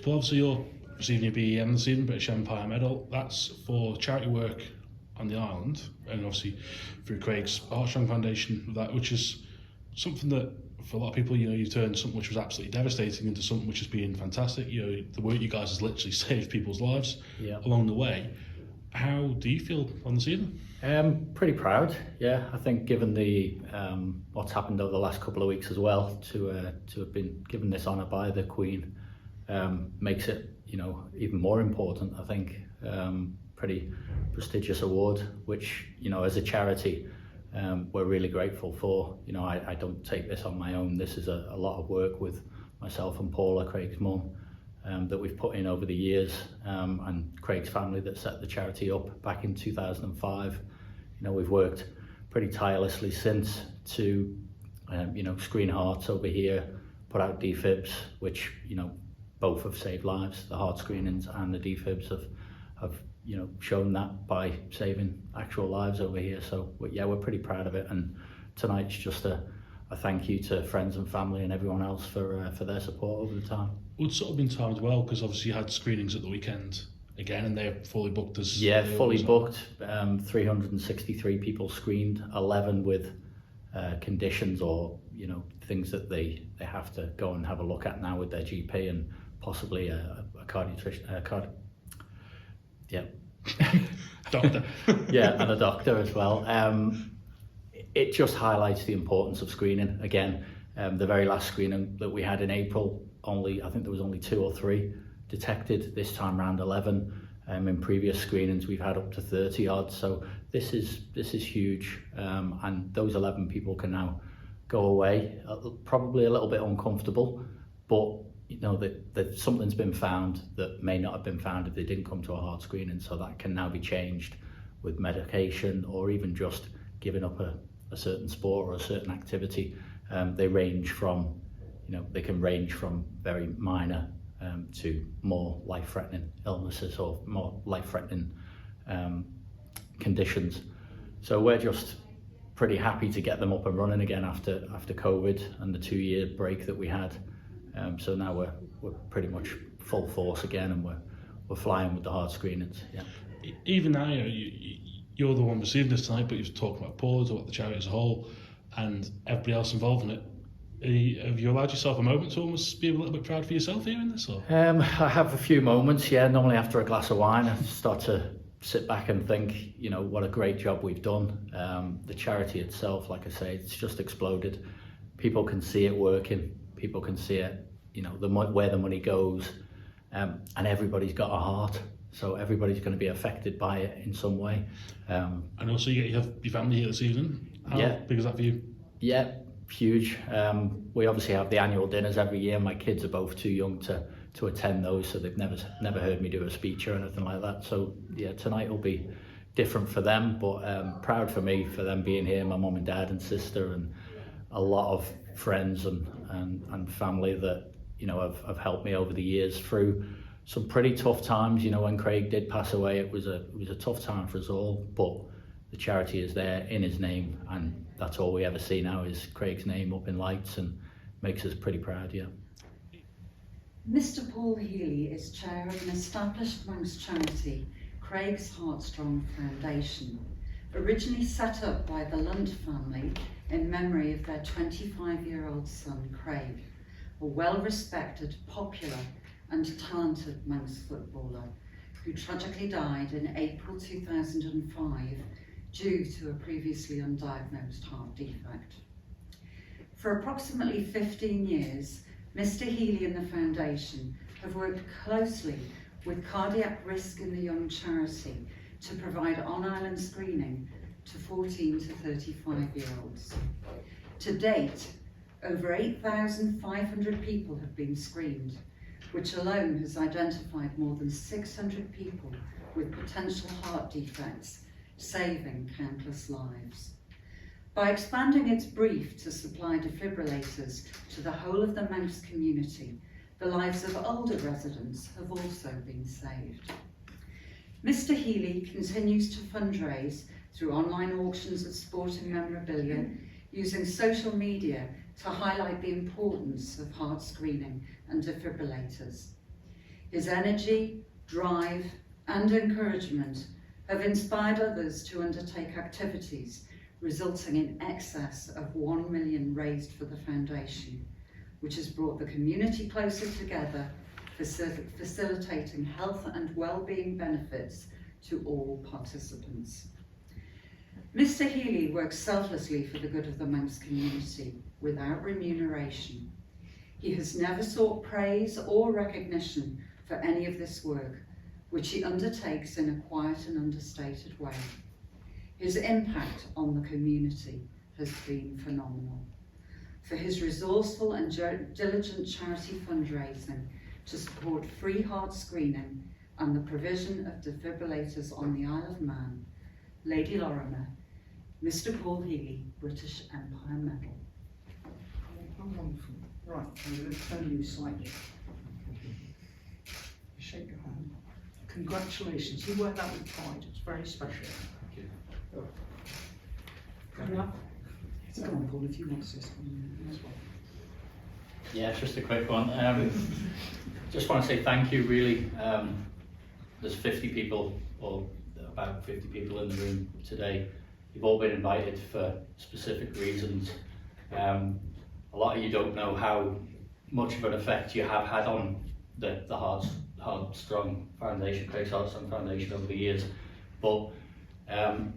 Well, obviously you're receiving your BEM this evening, British Empire Medal. That's for charity work on the island, and obviously through Craig's Heartstrong Foundation, that which is something that for a lot of people, you turned something which was absolutely devastating into something which has been fantastic. The work you guys has literally saved people's lives along the way. How do you feel on this evening? Pretty proud, yeah. I think given the what's happened over the last couple of weeks as well, to have been given this honour by the Queen makes it even more important. I think pretty prestigious award, which as a charity we're really grateful for. I don't take this on my own. This is a lot of work with myself and Paula, Craig's mum, that we've put in over the years, and Craig's family that set the charity up back in 2005. We've worked pretty tirelessly since to screen hearts over here, put out defibs, which both have saved lives. The heart screenings and the defibs have shown that by saving actual lives over here. So we're pretty proud of it, and tonight's just a thank you to friends and family and everyone else for their support over the time. Well, it's sort of been timed well, because obviously you had screenings at the weekend again, and they're fully booked as... Yeah, fully booked. 363 people screened, 11 with conditions or things that they have to go and have a look at now with their GP, and possibly a cardiatrician, doctor. Yeah, and a doctor as well. It just highlights the importance of screening. Again, the very last screening that we had in April, I think there was only 2 or 3 detected. This time around 11. In previous screenings we've had up to 30 odd. So this is huge, and those 11 people can now go away, probably a little bit uncomfortable, but that something's been found that may not have been found if they didn't come to a heart screening. So that can now be changed with medication, or even just giving up a certain sport or a certain activity. They range from, they can range from very minor to more life-threatening illnesses or more life-threatening conditions. So we're just pretty happy to get them up and running again after COVID and the 2-year break that we had. So now we're pretty much full force again, and we're flying with the heart screenings. Yeah. Even now, you're the one receiving this tonight, but you've talked about Paul, talked about the charity as a whole, and everybody else involved in it. Have you allowed yourself a moment to almost be a little bit proud for yourself hearing this? Or? I have a few moments, yeah. Normally after a glass of wine, I start to sit back and think, what a great job we've done. The charity itself, like I say, it's just exploded. People can see it working. People can see it, where the money goes, and everybody's got a heart. So everybody's going to be affected by it in some way. And also you have your family here this evening. How big is that for you? Yeah, huge. We obviously have the annual dinners every year. My kids are both too young to attend those, so they've never heard me do a speech or anything like that. So yeah, tonight will be different for them, but proud for me for them being here, my mum and dad and sister, and a lot of friends and family that have helped me over the years through some pretty tough times. When Craig did pass away, it was a tough time for us all, but the charity is there in his name, and that's all we ever see now is Craig's name up in lights, and makes us pretty proud. Yeah. Mr. Paul Healey is chair of an established Manx charity, Craig's Heartstrong Foundation, originally set up by the Lund family in memory of their 25-year-old son Craig, a well-respected, popular and talented Manx footballer who tragically died in April 2005 due to a previously undiagnosed heart defect. For approximately 15 years, Mr. Healey and the Foundation have worked closely with Cardiac Risk in the Young charity to provide on-island screening to 14 to 35-year-olds. To date, over 8,500 people have been screened, which alone has identified more than 600 people with potential heart defects, saving countless lives. By expanding its brief to supply defibrillators to the whole of the Manx community, the lives of older residents have also been saved. Mr. Healey continues to fundraise through online auctions of sporting memorabilia, using social media to highlight the importance of heart screening and defibrillators. His energy, drive and encouragement have inspired others to undertake activities resulting in excess of 1 million raised for the foundation, which has brought the community closer together, facilitating health and well-being benefits to all participants. Mr. Healey works selflessly for the good of the Manx community without remuneration. He has never sought praise or recognition for any of this work, which he undertakes in a quiet and understated way. His impact on the community has been phenomenal. For his resourceful and diligent charity fundraising to support free heart screening and the provision of defibrillators on the Isle of Man, Lady Lorimer, Mr. Paul Healey, British Empire Medal. Wonderful. Right, I'm going to turn you slightly. Shake your hand. Congratulations, you worked that with pride, it's very special. Thank you. Coming up. So go on, Paul, if you want to say something as well. Yeah, it's just a quick one. Just want to say thank you, really. There's 50 people, or about 50 people in the room today. You've all been invited for specific reasons. A lot of you don't know how much of an effect you have had on the Heartstrong Foundation, Craig's Heartstrong Foundation over the years, but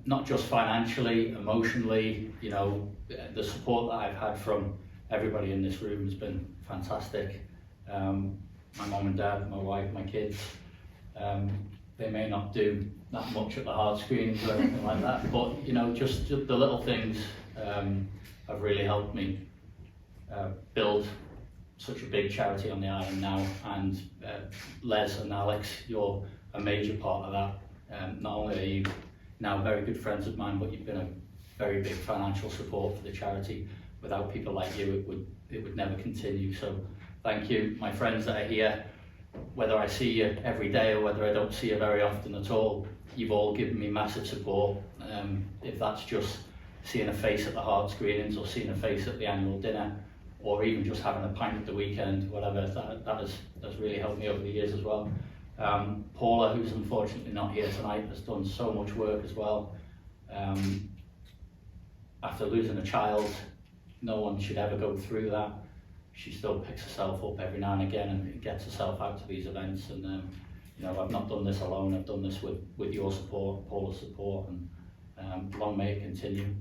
not just financially, emotionally, you know, the support that I've had from everybody in this room has been fantastic. My mum and dad, my wife, my kids, they may not do that much at the heart screenings or anything like that, but you know, just the little things have really helped me build such a big charity on the island now. And Les and Alex, you're a major part of that. Not only are you now very good friends of mine, but you've been a very big financial support for the charity. Without people like you, it would never continue. So thank you. My friends that are here, whether I see you every day or whether I don't see you very often at all, you've all given me massive support. If that's just seeing a face at the heart screenings or seeing a face at the annual dinner, or even just having a pint at the weekend, whatever, that has really helped me over the years as well. Paula, who's unfortunately not here tonight, has done so much work as well. After losing a child, no one should ever go through that. She still picks herself up every now and again and gets herself out to these events. And you know, I've not done this alone. I've done this with your support, Paula's support, and long may it continue.